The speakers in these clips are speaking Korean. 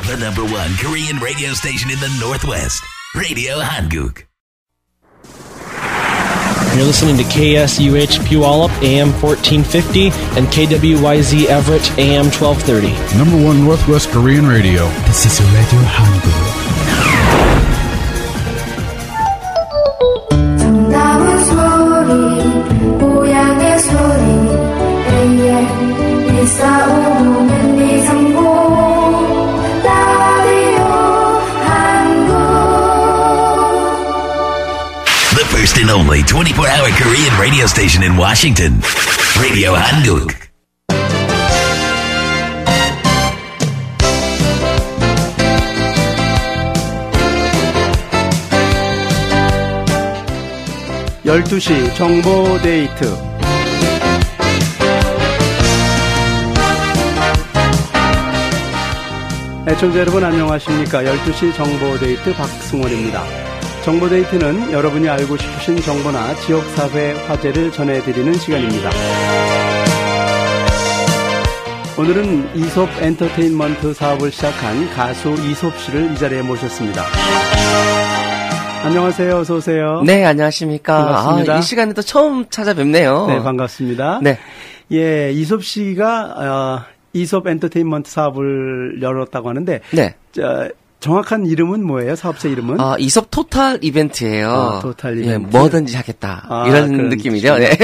The number one Korean radio station in the Northwest. Radio Hanguk. You're listening to KSUH Puyallup, AM 1450, and KWYZ Everett, AM 1230. Number one Northwest Korean radio. This is Radio Hanguk. 정다운 소리, 고향의 소리, AM 1450은 미성공, 라디오 한국. The first and only 24-hour Korean radio station in Washington. Radio Hanguk. (12시) 정보 데이트. 애청자 여러분 안녕하십니까? 12시 정보 데이트 박승원입니다. 정보 데이트는 여러분이 알고 싶으신 정보나 지역사회 화제를 전해드리는 시간입니다. 오늘은 이솝 엔터테인먼트 사업을 시작한 가수 이솝 씨를 이 자리에 모셨습니다. 안녕하세요. 어서 오세요. 네, 안녕하십니까. 반갑습니다. 이 시간에도 처음 찾아뵙네요. 네, 반갑습니다. 네. 예, 이솝 씨가 이솝 엔터테인먼트 사업을 열었다고 하는데 네. 정확한 이름은 뭐예요? 사업체 이름은? 이솝 토탈 이벤트예요. 토탈 이벤트. 예, 뭐든지 하겠다. 이런 느낌이죠. 네.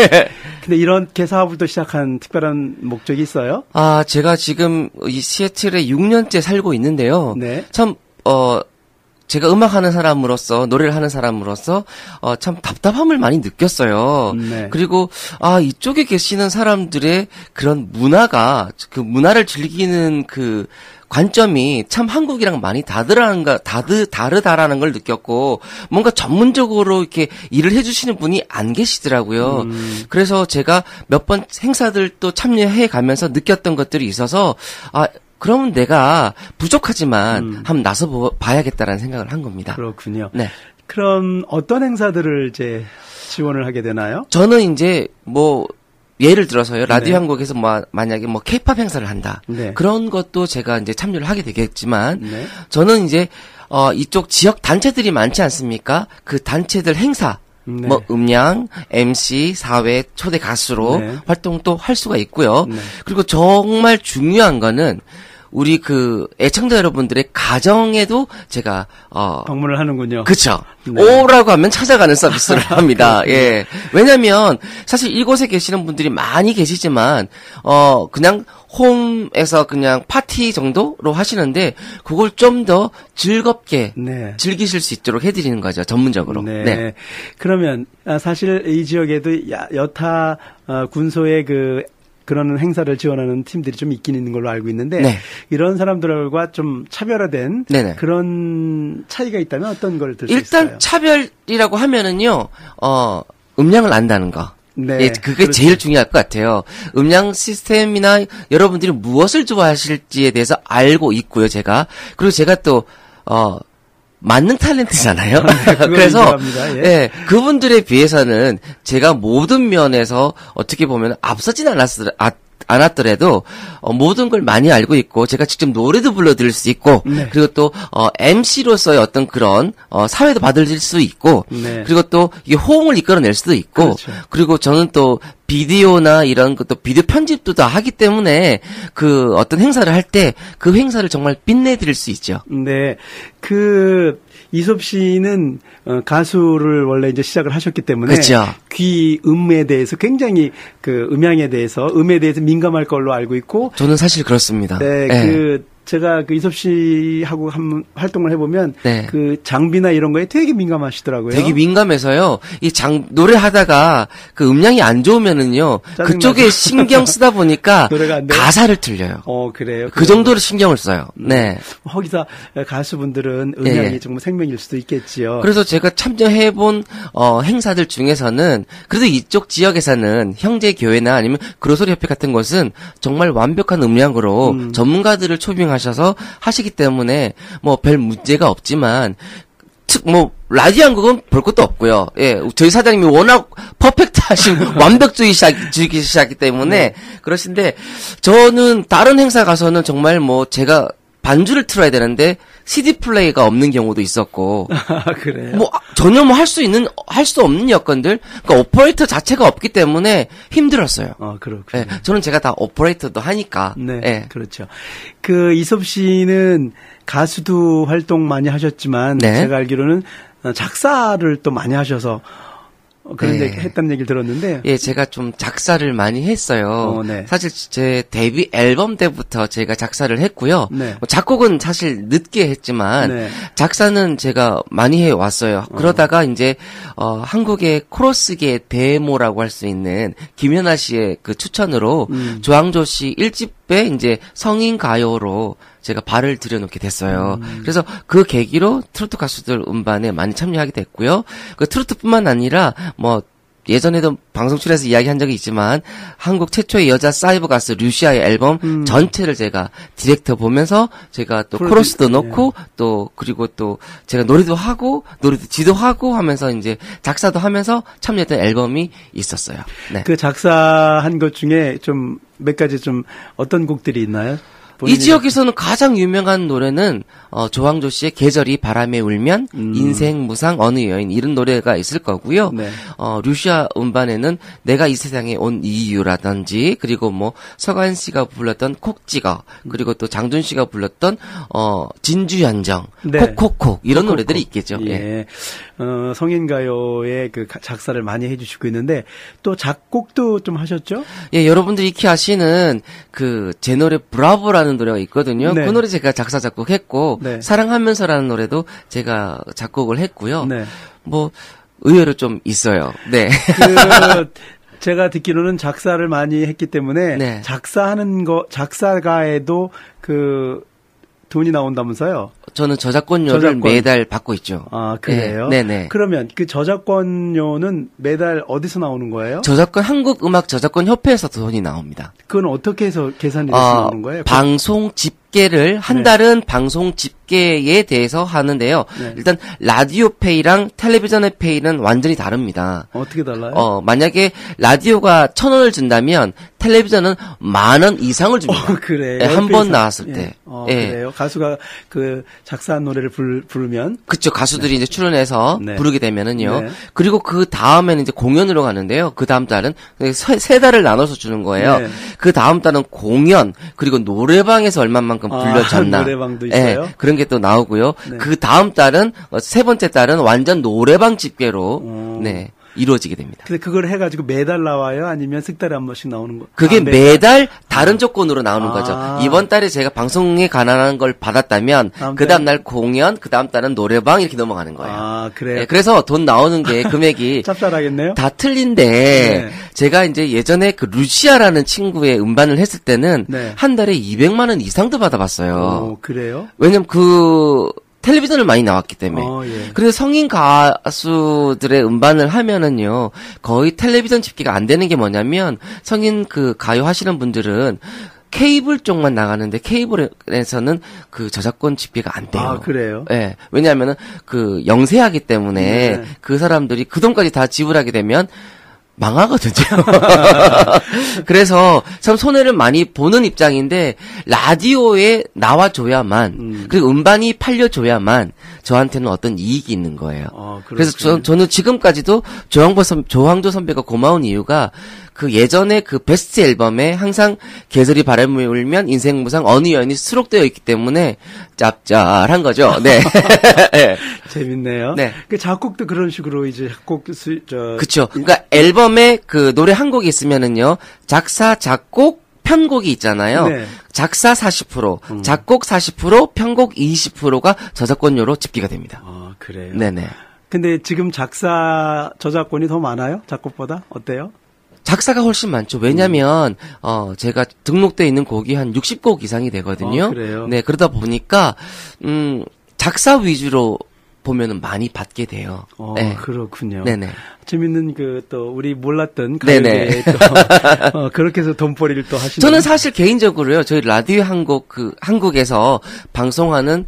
근데 이렇게 사업을 또 시작한 특별한 목적이 있어요? 제가 지금 이 시애틀에 6년째 살고 있는데요. 네. 참 제가 음악하는 사람으로서, 노래를 하는 사람으로서, 참 답답함을 많이 느꼈어요. 네. 그리고, 이쪽에 계시는 사람들의 그런 문화가, 그 문화를 즐기는 그 관점이 참 한국이랑 많이 다르다라는 걸 느꼈고, 뭔가 전문적으로 이렇게 일을 해주시는 분이 안 계시더라고요. 그래서 제가 몇 번 행사들도 참여해 가면서 느꼈던 것들이 있어서, 그러면 내가 부족하지만 한번 나서 봐야겠다라는 생각을 한 겁니다. 그렇군요. 네. 그럼 어떤 행사들을 이제 지원을 하게 되나요? 저는 이제 예를 들어서요. 라디오 네. 한국에서 만약에 케이팝 행사를 한다. 네. 그런 것도 제가 이제 참여를 하게 되겠지만 네. 저는 이제 이쪽 지역 단체들이 많지 않습니까? 그 단체들 행사 네. 음량, MC, 사회, 초대 가수로 네. 활동도 할 수가 있고요. 네. 그리고 정말 중요한 거는 우리 애청자 여러분들의 가정에도 제가 방문을 하는군요. 그렇죠. 네. 오라고 하면 찾아가는 서비스를 합니다. 예. 왜냐면 사실 이곳에 계시는 분들이 많이 계시지만 그냥 홈에서 그냥 파티 정도로 하시는데 그걸 좀 더 즐겁게 네. 즐기실 수 있도록 해드리는 거죠. 전문적으로. 네. 네. 그러면 사실 이 지역에도 여타 군소의 그런 행사를 지원하는 팀들이 좀 있긴 있는 걸로 알고 있는데 네. 이런 사람들과 좀 차별화된 네네. 그런 차이가 있다면 어떤 걸 들 수 있어요? 일단 차별이라고 하면은요. 음량을 안다는 거. 네. 예, 그게 그렇죠. 제일 중요할 것 같아요. 음량 시스템이나 여러분들이 무엇을 좋아하실지에 대해서 알고 있고요, 제가. 그리고 제가 또 만능 탤런트잖아요. 그래서 예. 예, 그분들에 비해서는 제가 모든 면에서 어떻게 보면 앞서진 않았더라도 모든 걸 많이 알고 있고 제가 직접 노래도 불러드릴 수 있고 네. 그리고 또 MC로서의 어떤 그런 사회도 받아들일 수 있고 네. 그리고 또 이 호응을 이끌어낼 수도 있고 그렇죠. 그리고 저는 또 비디오나 이런 것도 비디오 편집도 다 하기 때문에 그 어떤 행사를 할 때 그 행사를 정말 빛내드릴 수 있죠. 네. 이솝 씨는 가수를 원래 이제 시작을 하셨기 때문에 그렇죠. 음에 대해서 굉장히 음향에 대해서 음에 대해서 민감할 걸로 알고 있고 저는 사실 그렇습니다. 네. 네. 제가 이솝 씨하고 한번 활동을 해보면 네. 장비나 이런 거에 되게 민감하시더라고요. 되게 민감해서요. 노래하다가 음량이 안 좋으면은요. 짜증나죠. 그쪽에 신경 쓰다 보니까 노래가 안 돼요? 가사를 틀려요. 그래요. 그 정도로 신경을 써요. 네. 거기서 가수분들은 음향이 예. 정말 생명일 수도 있겠지요. 그래서 제가 참여해본 행사들 중에서는 그래도 이쪽 지역에서는 형제교회나 아니면 그로소리 협회 같은 곳은 정말 완벽한 음량으로 전문가들을 초빙하셔서 하시기 때문에 별 문제가 없지만 라디오 한국은 볼 것도 없고요. 예, 저희 사장님이 워낙 퍼펙트하신 완벽주의시하기 때문에 그러신데 저는 다른 행사 가서는 정말 제가 반주를 틀어야 되는데 CD 플레이가 없는 경우도 있었고 그래요? 뭐 전혀 뭐 할 수 없는 여건들 그러니까 오퍼레이터 자체가 없기 때문에 힘들었어요. 그렇군요. 예, 저는 제가 다 오퍼레이터도 하니까. 네, 예. 그렇죠. 그 이솝 씨는 가수도 활동 많이 하셨지만 네. 제가 알기로는 작사를 또 많이 하셔서 그런 네. 얘기 했다는 얘기를 들었는데 예, 제가 좀 작사를 많이 했어요. 네. 사실 제 데뷔 앨범 때부터 제가 작사를 했고요. 네. 뭐 작곡은 사실 늦게 했지만 네. 작사는 제가 많이 해 왔어요. 그러다가 이제 한국의 코러스계 대모라고 할 수 있는 김연아 씨의 그 추천으로 조항조 씨 1집에 이제 성인 가요로 제가 발을 들여놓게 됐어요. 그래서 그 계기로 트로트 가수들 음반에 많이 참여하게 됐고요. 그 트로트뿐만 아니라 뭐 예전에도 방송 출연해서 이야기한 적이 있지만 한국 최초의 여자 사이버 가수 류시아의 앨범 전체를 제가 디렉터 보면서 제가 또 코러스도 넣고 또 그리고 또 제가 노래도 하고 노래도 지도하고 하면서 이제 작사도 하면서 참여했던 앨범이 있었어요. 네. 그 작사한 것 중에 좀 몇 가지 좀 어떤 곡들이 있나요? 이 지역에서는 가장 유명한 노래는 조항조 씨의 계절이 바람에 울면, 인생 무상 어느 여인 이런 노래가 있을 거고요. 네. 류시아 음반에는 내가 이 세상에 온 이유라든지 그리고 뭐 서가인 씨가 불렀던 콕 찍어 그리고 또 장준 씨가 불렀던 진주현정, 네. 콕콕콕 이런 노래들이 있겠죠. 예. 예. 성인 가요의 그 작사를 많이 해주시고 있는데 또 작곡도 좀 하셨죠? 예, 여러분들이 익히 아시는 그 제 노래 브라보라는 노래가 있거든요. 네. 그 노래 제가 작사 작곡했고 네. 사랑하면서라는 노래도 제가 작곡을 했고요. 네. 뭐 의외로 좀 있어요. 네. 제가 듣기로는 작사를 많이 했기 때문에 네. 작사가에도 그 돈이 나온다면서요? 저는 저작권료를 매달 받고 있죠. 아, 그래요? 네, 네. 그러면 그 저작권료는 매달 어디서 나오는 거예요? 한국음악저작권협회에서 돈이 나옵니다. 그건 어떻게 해서 계산이 돼서 나오는 거예요? 방송 집계를 한 네. 달은 방송 집계에 대해서 하는데요. 네. 일단 라디오 페이랑 텔레비전의 페이는 완전히 다릅니다. 어떻게 달라요? 만약에 라디오가 1,000원을 준다면 텔레비전은 10,000원 이상을 줍니다. 그래요? 예, 한 번 나왔을 때. 예. 그래요? 가수가 그 작사한 노래를 부르면? 그쵸. 가수들이 이제 출연해서 네. 부르게 되면은요. 네. 그리고 그 다음에는 이제 공연으로 가는데요. 그 다음 달은 세 달을 나눠서 주는 거예요. 네. 그 다음 달은 공연, 그리고 노래방에서 얼마만큼 불려졌나. 노래방도 있어요? 예, 그런 게 또 나오고요. 네. 그 다음 달은, 세 번째 달은 완전 노래방 집계로, 네, 이루어지게 됩니다. 근데 그걸 해가지고 매달 나와요? 아니면 석 달에 한 번씩 나오는 거? 그게 매달 다른 조건으로 나오는 거죠. 이번 달에 제가 방송에 관한 걸 받았다면 그 다음 날 공연, 그 다음 달은 노래방 이렇게 넘어가는 거예요. 아, 그래요? 네, 그래서 돈 나오는 게 금액이 짭짤하겠네요? 다 틀린데 네. 제가 이제 예전에 그 루시아라는 친구의 음반을 했을 때는 네. 한 달에 200만 원 이상도 받아봤어요. 그래요? 왜냐면 그 텔레비전을 많이 나왔기 때문에. 예. 그래서 성인 가수들의 음반을 하면은요, 거의 텔레비전 집계가 안 되는 게 뭐냐면, 성인 그 가요 하시는 분들은 케이블 쪽만 나가는데, 케이블에서는 그 저작권 집계가 안 돼요. 아, 그래요? 예. 왜냐하면은 그 영세하기 때문에 네. 그 사람들이 그 돈까지 다 지불하게 되면, 망하거든요. 그래서 참 손해를 많이 보는 입장인데 라디오에 나와줘야만 그리고 음반이 팔려줘야만 저한테는 어떤 이익이 있는 거예요. 그래서 저는 지금까지도 조항조 선배가 고마운 이유가 그 예전에 그 베스트 앨범에 항상 계절이 바람에 울면 인생 무상 어느 여인이 수록되어 있기 때문에 짭짤한 거죠. 네. 네. 재밌네요. 네. 그 작곡도 그런 식으로 이제 그쵸. 그러니까 앨범에 그 노래 한 곡이 있으면은요. 작사, 작곡, 편곡이 있잖아요. 네. 작사 40%, 작곡 40%, 편곡 20%가 저작권료로 집계가 됩니다. 아, 그래요? 네네. 근데 지금 작사 저작권이 더 많아요? 작곡보다? 어때요? 작사가 훨씬 많죠. 왜냐면, 제가 등록되어 있는 곡이 한 60곡 이상이 되거든요. 그래요? 네, 그러다 보니까, 작사 위주로 보면은 많이 받게 돼요. 네. 그렇군요. 네네. 재밌는 또 우리 몰랐던 가요계에 또 그렇게 해서 돈벌이를 또 하시는. 저는 사실 개인적으로요. 저희 라디오 한국에서 방송하는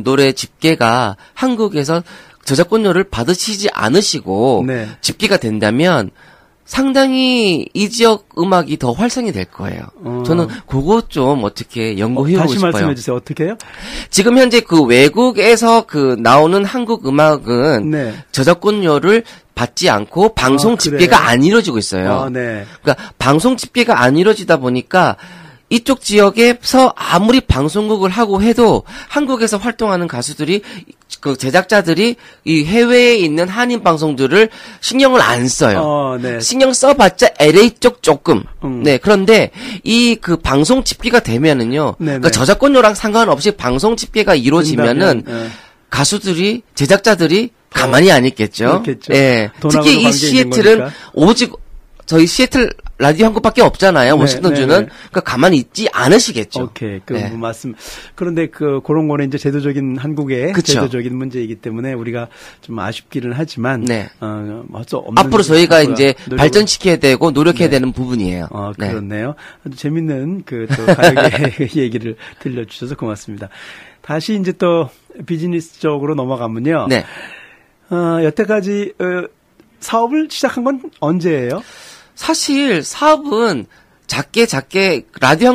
노래 집계가 한국에서 저작권료를 받으시지 않으시고 네. 집계가 된다면 상당히 이 지역 음악이 더 활성이 될 거예요. 저는 그거 좀 어떻게 연구해보고 다시 싶어요. 말씀해 주세요. 어떻게 해요? 지금 현재 그 외국에서 그 나오는 한국 음악은 네. 저작권료를 받지 않고 방송 집계가 그래요? 안 이루어지고 있어요. 네. 그러니까 방송 집계가 안 이루어지다 보니까 이쪽 지역에서 아무리 방송국을 하고 해도 한국에서 활동하는 가수들이 그 제작자들이 이 해외에 있는 한인 방송들을 신경을 안 써요. 네. 신경 써봤자 LA 쪽 조금. 네. 그런데 이 그 방송 집계가 되면은요. 그러니까 저작권료랑 상관없이 방송 집계가 이루어지면은 가수들이 제작자들이 가만히 안 있겠죠. 그렇겠죠. 예. 특히 이 시애틀은 오직 저희 시애틀 라디오 한 곳밖에 없잖아요. 워싱턴주는. 그러니까 가만히 있지 않으시겠죠. 오케이. 말씀. 그런데 그런 거는 이제 제도적인 한국의 그쵸. 제도적인 문제이기 때문에 우리가 좀 아쉽기는 하지만 앞으로 저희가 이제 발전시켜야 되고 노력해야 되는 부분이에요. 그렇네요. 아주 재밌는 또 가요계 얘기를 들려주셔서 고맙습니다. 다시 이제 또 비즈니스적으로 넘어가면요. 네. 여태까지 사업을 시작한 건 언제예요? 사실 사업은 작게 라디오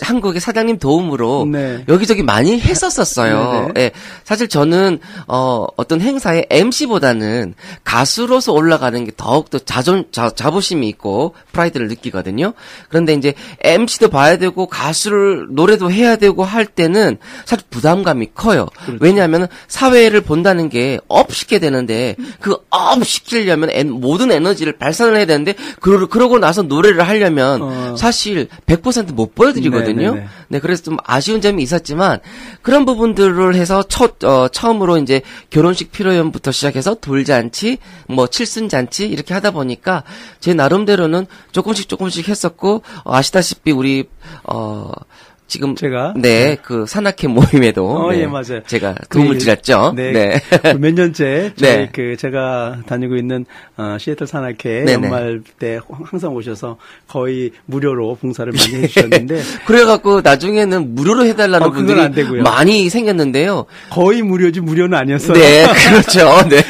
한국의 사장님 도움으로 여기저기 많이 했었어요. 예. 사실 저는 어떤 행사에 MC보다는 가수로서 올라가는 게 더욱더 자부심이 있고 프라이드를 느끼거든요. 그런데 이제 MC도 봐야 되고 가수를 노래도 해야 되고 할 때는 사실 부담감이 커요. 그렇죠. 왜냐하면 사회를 본다는 게 업 시켜야 되는데 그 업 시키려면 모든 에너지를 발산을 해야 되는데 그러고 나서 노래를 하려면 사실 100% 못 보여드리거든요. 네, 그래서 좀 아쉬운 점이 있었지만 그런 부분들을 해서 처음으로 이제 결혼식 피로연부터 시작해서 돌잔치, 뭐 칠순잔치 이렇게 하다 보니까 제 나름대로는 조금씩 했었고 아시다시피 우리 지금 제가 그 산악회 모임에도 예, 맞아요. 제가 도움을 드렸죠. 네. 몇 년째 저희 제가 다니고 있는 시애틀 산악회 연말 때 항상 오셔서 거의 무료로 봉사를 많이 해주셨는데 그래갖고 나중에는 무료로 해달라는 분들이 안 되고요. 많이 생겼는데요. 거의 무료지 무료는 아니었어요. 네, 그렇죠. 네.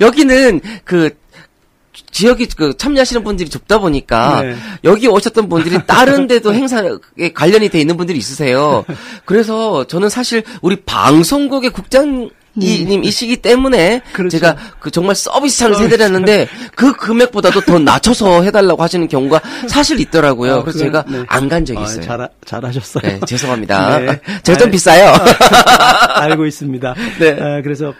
여기는 지역이 참여하시는 분들이 좁다 보니까 여기 오셨던 분들이 다른 데도 행사에 관련이 돼 있는 분들이 있으세요. 그래서 저는 사실 우리 방송국의 국장님이시기 때문에 그렇죠. 제가 정말 서비스를 해드렸는데 그 금액보다도 더 낮춰서 해달라고 하시는 경우가 사실 있더라고요. 그래서 제가 안 간 적이 있어요. 잘하셨어요. 네, 죄송합니다. 제가 좀 비싸요. 알고 있습니다. 네. 그래서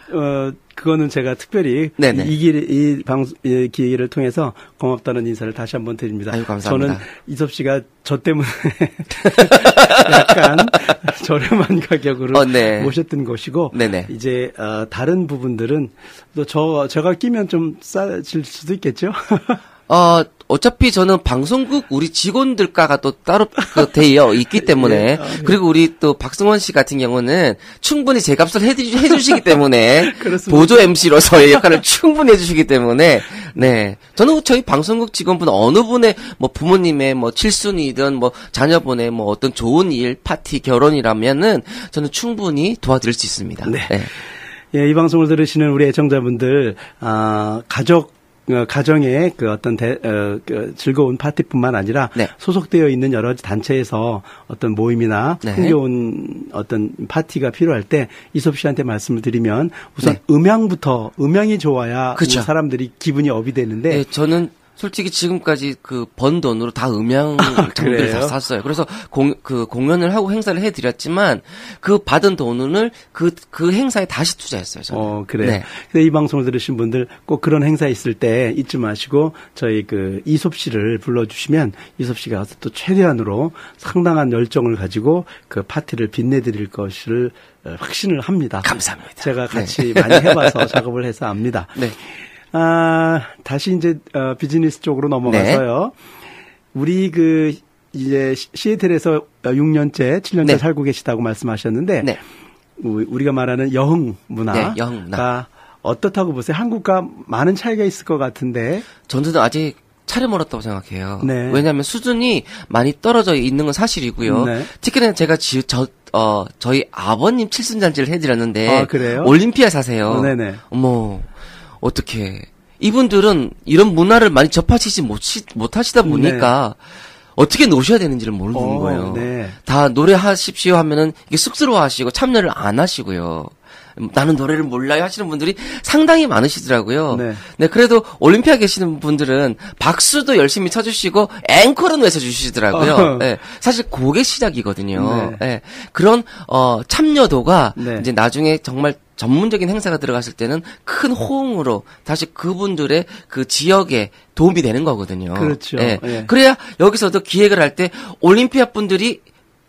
그거는 제가 특별히 이 기회를 통해서 고맙다는 인사를 다시 한번 드립니다. 아유, 감사합니다. 저는 이섭 씨가 저 때문에 약간 저렴한 가격으로 모셨던 것이고 이제 다른 부분들은 또 제가 끼면 좀 싸질 수도 있겠죠. 어차피 저는 방송국 우리 직원들과가 또 따로 되어 있기 때문에 그리고 우리 또 박승원 씨 같은 경우는 충분히 제 값을 해주시기 때문에 보조 MC로서의 역할을 충분히 해주시기 때문에 저는 저희 방송국 직원분 어느 분의 뭐 부모님의 뭐 칠순이든 뭐 자녀분의 뭐 어떤 좋은 일 파티 결혼이라면은 저는 충분히 도와드릴 수 있습니다. 예, 이 방송을 들으시는 우리 애청자분들 가정의 어떤 즐거운 파티뿐만 아니라 소속되어 있는 여러 단체에서 어떤 모임이나 흥겨운 어떤 파티가 필요할 때 이섭 씨한테 말씀을 드리면 우선 음향이 좋아야 사람들이 기분이 업이 되는데 저는 솔직히 지금까지 번 돈으로 다 음향 장비를 다 샀어요. 그래서 공연을 하고 행사를 해드렸지만 그 받은 돈을 그 행사에 다시 투자했어요. 저는. 그래요. 근데 이 방송을 들으신 분들 꼭 그런 행사 있을 때 잊지 마시고 저희 이섭 씨를 불러주시면 이섭 씨가 가서 또 최대한으로 상당한 열정을 가지고 그 파티를 빛내드릴 것을 확신을 합니다. 감사합니다. 제가 같이 많이 해봐서 작업을 해서 압니다. 다시 이제 비즈니스 쪽으로 넘어가서요. 우리 이제 시애틀에서 6년째, 7년째 살고 계시다고 말씀하셨는데 우리가 말하는 여흥 문화가 어떻다고 보세요? 한국과 많은 차이가 있을 것 같은데. 저는 아직 차를 멀었다고 생각해요. 왜냐하면 수준이 많이 떨어져 있는 건 사실이고요. 특히나 제가 저희 아버님 칠순잔치를 해드렸는데 그래요? 올림피아 사세요. 어머. 어떻게 이분들은 이런 문화를 많이 접하시지 못하시다 보니까 어떻게 노셔야 되는지를 모르는 거예요. 네. 다 노래하십시오 하면은 이게 쑥스러워하시고 참여를 안 하시고요. 나는 노래를 몰라요 하시는 분들이 상당히 많으시더라고요. 네, 그래도 올림피아 계시는 분들은 박수도 열심히 쳐주시고 앵콜은 외쳐주시더라고요. 네, 사실 그게 시작이거든요. 네, 그런 참여도가 이제 나중에 정말 전문적인 행사가 들어갔을 때는 큰 호응으로 다시 그분들의 그 지역에 도움이 되는 거거든요. 그렇죠. 네. 그래야 여기서도 기획을 할 때 올림피아 분들이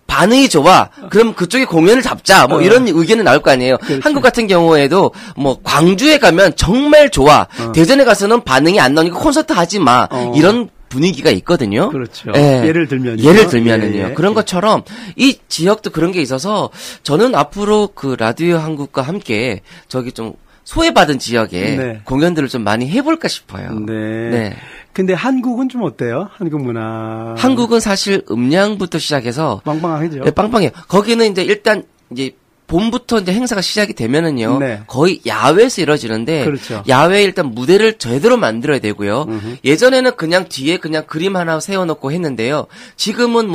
반응이 좋아. 그럼 그쪽에 공연을 잡자. 뭐 이런 의견이 나올 거 아니에요. 그렇지. 한국 같은 경우에도 뭐 광주에 가면 정말 좋아. 대전에 가서는 반응이 안 나오니까 콘서트 하지 마. 이런 분위기가 있거든요. 그렇죠. 예. 예를 들면요. 예. 그런 것처럼 이 지역도 그런 게 있어서 저는 앞으로 그 라디오 한국과 함께 저기 좀 소외받은 지역에 공연들을 좀 많이 해볼까 싶어요. 네. 근데 한국은 좀 어때요? 한국 문화. 한국은 사실 음량부터 시작해서 빵빵하죠. 네, 빵빵해요. 거기는 이제 일단 이제 봄부터 이제 행사가 시작이 되면은요. 거의 야외에서 이루어지는데 그렇죠. 야외에 일단 무대를 제대로 만들어야 되고요. 예전에는 그냥 뒤에 그냥 그림 하나 세워놓고 했는데요. 지금은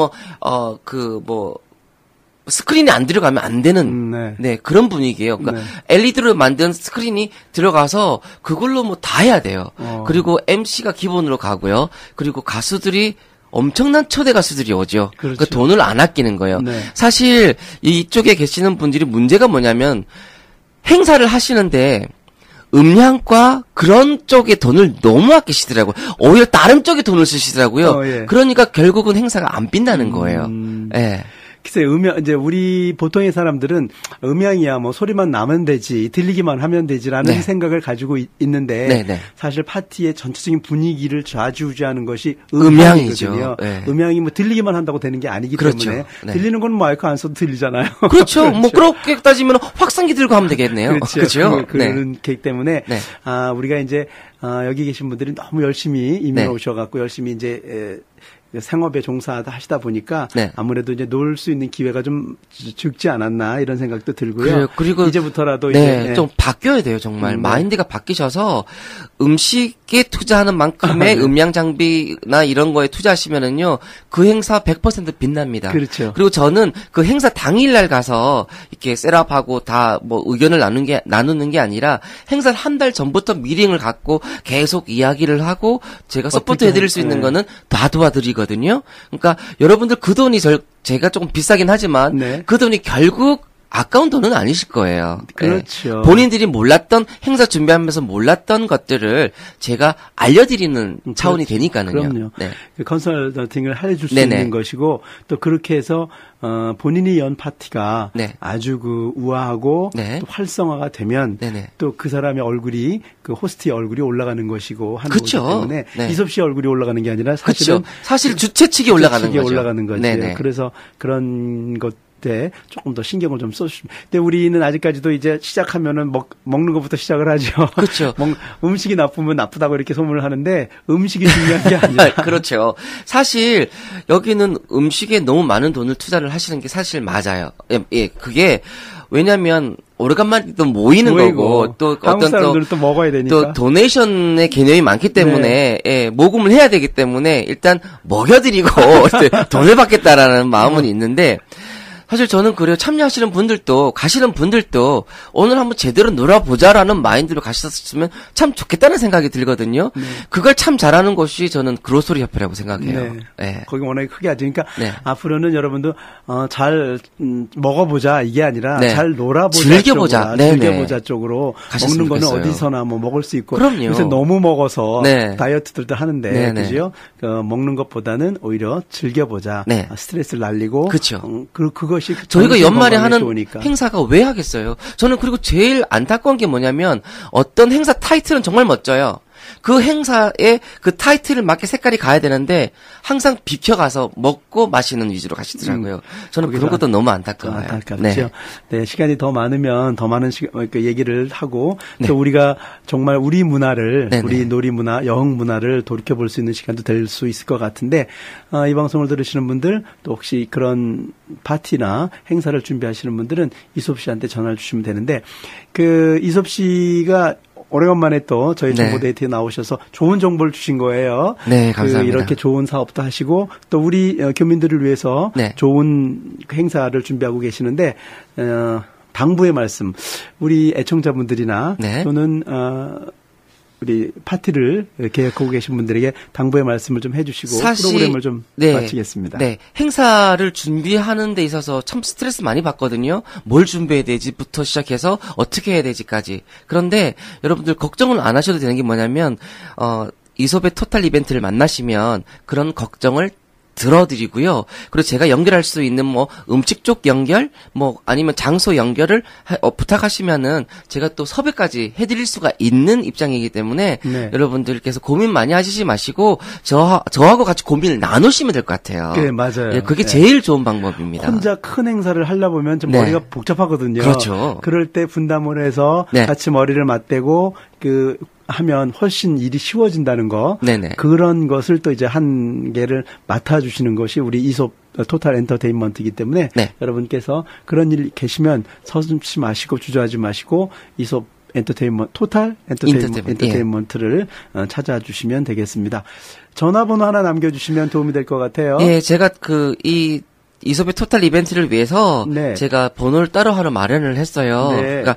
스크린이 안 들어가면 안 되는 그런 분위기예요. 그러니까 LED로 만든 스크린이 들어가서 그걸로 뭐 다 해야 돼요. 그리고 MC가 기본으로 가고요. 그리고 가수들이 엄청난 초대 가수들이 오죠. 그렇죠. 그 돈을 안 아끼는 거예요. 사실 이쪽에 계시는 분들이 문제가 뭐냐면 행사를 하시는데 음향과 그런 쪽에 돈을 너무 아끼시더라고요. 오히려 다른 쪽에 돈을 쓰시더라고요. 그러니까 결국은 행사가 안 빛나는 거예요. 예. 글쎄, 이제 우리 보통의 사람들은 음향이야 뭐 소리만 나면 되지, 들리기만 하면 되지라는 생각을 가지고 있는데 사실 파티의 전체적인 분위기를 좌지우지하는 것이 음향이거든요. 음향이 뭐 들리기만 한다고 되는 게 아니기 때문에 들리는 건 마이크 안 써도 들리잖아요. 그렇죠. 뭐 그렇게 따지면 확성기 들고 하면 되겠네요. 그렇죠. 그렇기 때문에 우리가 이제 여기 계신 분들이 너무 열심히 이민 오셔갖고 열심히 이제 생업에 종사하시다 보니까 아무래도 이제 놀 수 있는 기회가 좀 적지 않았나 이런 생각도 들고요. 그래요. 그리고 이제부터라도 이제 좀 바뀌어야 돼요. 정말 마인드가 바뀌셔서 음식에 투자하는 만큼의 음향 장비나 이런 거에 투자하시면은요 그 행사 100% 빛납니다. 그렇죠. 그리고 저는 그 행사 당일날 가서 이렇게 셋업하고 다 뭐 의견을 나누는 게 아니라 행사 한 달 전부터 미팅을 갖고 계속 이야기를 하고 제가 서포트해드릴 수 있는 거는 다 도와드리거든요. 그러니까 여러분들 그 돈이 제가 조금 비싸긴 하지만 그 돈이 결국 아까운 돈은 아니실 거예요. 그렇죠. 본인들이 몰랐던 행사 준비하면서 몰랐던 것들을 제가 알려드리는 차원이 되니까는요. 그럼요. 그 컨설팅을 해줄 수 있는 것이고 또 그렇게 해서 본인이 연 파티가 아주 그 우아하고 또 활성화가 되면 또 그 사람의 얼굴이 그 호스트의 얼굴이 올라가는 것이고 하는 거기 때문에 이섭 씨의 얼굴이 올라가는 게 아니라 사실은 사실 주최 측이 올라가는 거죠. 올라가는 거죠. 그래서 그런 것 때 조금 더 신경을 좀 써주시면. 근데 우리는 아직까지도 이제 시작하면은 먹는 것부터 시작을 하죠. 그렇죠. 음식이 나쁘면 나쁘다고 이렇게 소문을 하는데 음식이 중요한 게 아니라. 그렇죠. 사실 여기는 음식에 너무 많은 돈을 투자를 하시는 게 사실 맞아요. 그게 왜냐면 오래간만에 또 모이는 거고 또 어떤 또 먹어야 되니까 또 도네이션의 개념이 많기 때문에 모금을 해야 되기 때문에 일단 먹여드리고 돈을 받겠다라는 마음은 있는데. 사실 저는 그래요. 참여하시는 분들도 가시는 분들도 오늘 한번 제대로 놀아보자라는 마인드로 가셨으면 참 좋겠다는 생각이 들거든요. 그걸 참 잘하는 곳이 저는 그로소리 협회라고 생각해요. 거기 워낙에 크게 하죠. 그러니까 앞으로는 여러분도 잘 먹어보자 이게 아니라 잘 놀아보자, 즐겨보자 쪽으로 먹는 거는 좋겠어요. 어디서나 뭐 먹을 수 있고. 그럼요. 요새 너무 먹어서 다이어트들도 하는데 그죠? 먹는 것보다는 오히려 즐겨보자. 스트레스를 날리고. 그렇죠. 그것이 저희가 연말에 하는 좋으니까. 행사가 왜 하겠어요? 저는 그리고 제일 안타까운 게 뭐냐면 어떤 행사 타이틀은 정말 멋져요. 그 행사에 그 타이틀을 맞게 색깔이 가야 되는데 항상 비켜가서 먹고 마시는 위주로 가시더라고요. 저는 그런 것도 너무 안타까워요. 안타깝죠. 시간이 더 많으면 더 많은 얘기를 하고 또 우리가 정말 우리 문화를 우리 놀이 문화, 여흥 문화를 돌이켜볼 수 있는 시간도 될 수 있을 것 같은데 이 방송을 들으시는 분들 또 혹시 그런 파티나 행사를 준비하시는 분들은 이섭 씨한테 전화를 주시면 되는데 그 이섭 씨가 오래간만에 또 저희 네. 정보데이트에 나오셔서 좋은 정보를 주신 거예요. 네, 감사합니다. 이렇게 좋은 사업도 하시고 또 우리 교민들을 위해서 네. 좋은 행사를 준비하고 계시는데 당부의 말씀 우리 애청자분들이나 네. 또는 우리 파티를 계획하고 계신 분들에게 당부의 말씀을 좀 해주시고 프로그램을 좀 마치겠습니다. 네, 행사를 준비하는 데 있어서 참 스트레스 많이 받거든요. 뭘 준비해야 되지부터 시작해서 어떻게 해야 되지까지. 그런데 여러분들 걱정을 안 하셔도 되는 게 뭐냐면 이솝의 토탈 이벤트를 만나시면 그런 걱정을 들어드리고요. 그리고 제가 연결할 수 있는 음식 쪽 연결, 아니면 장소 연결을 부탁하시면은 제가 또 섭외까지 해드릴 수가 있는 입장이기 때문에 네. 여러분들께서 고민 많이 하시지 마시고 저하고 같이 고민을 나누시면 될 것 같아요. 네, 맞아요. 예, 그게 제일 좋은 방법입니다. 혼자 큰 행사를 하려 보면 좀 네. 머리가 복잡하거든요. 그렇죠. 그럴 때 분담을 해서 네. 같이 머리를 맞대고 하면 훨씬 일이 쉬워진다는 거. 네네. 그런 것을 또 이제 한 개를 맡아주시는 것이 우리 이솝 토탈 엔터테인먼트이기 때문에 네. 여러분께서 그런 일 계시면 서슴지 마시고 주저하지 마시고 이솝 엔터테인먼트 토탈 엔터테인먼트를 찾아주시면 되겠습니다. 전화번호 하나 남겨주시면 도움이 될 것 같아요. 예, 제가 이 이솝의 토탈 이벤트를 위해서 네. 제가 번호를 따로 하나 마련을 했어요. 네. 그러니까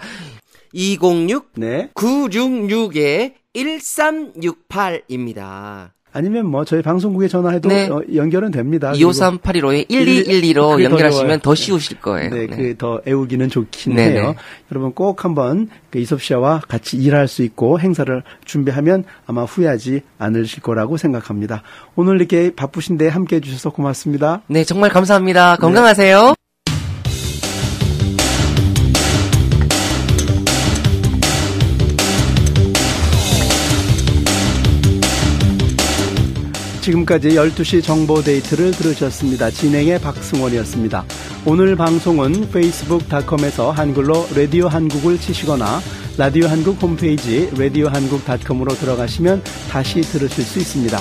206 네. 966에 1368입니다. 아니면 저희 방송국에 전화해도 네. 연결은 됩니다. 253-815에 1212로 연결하시면 더 쉬우실 거예요. 네, 그게 더 애우기는 좋긴 네네. 해요. 여러분 꼭 한번 이솝 씨와 같이 일할 수 있고 행사를 준비하면 아마 후회하지 않으실 거라고 생각합니다. 오늘 이렇게 바쁘신데 함께해 주셔서 고맙습니다. 네, 정말 감사합니다. 건강하세요. 지금까지 12시 정보데이트를 들으셨습니다. 진행의 박승원이었습니다. 오늘 방송은 facebook.com에서 한글로 라디오 한국을 치시거나 라디오 한국 홈페이지 radiohangook.com으로 들어가시면 다시 들으실 수 있습니다.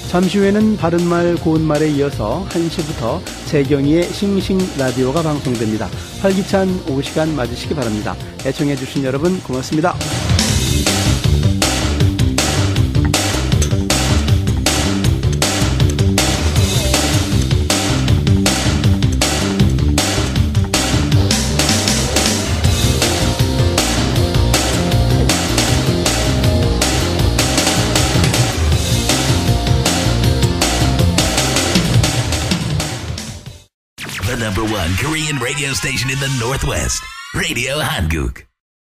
잠시 후에는 바른말 고운말에 이어서 1시부터 재경이의 싱싱 라디오가 방송됩니다. 활기찬 오후 시간 맞으시기 바랍니다. 애청해 주신 여러분 고맙습니다. The #1 Korean radio station in the Northwest, Radio Hanguk.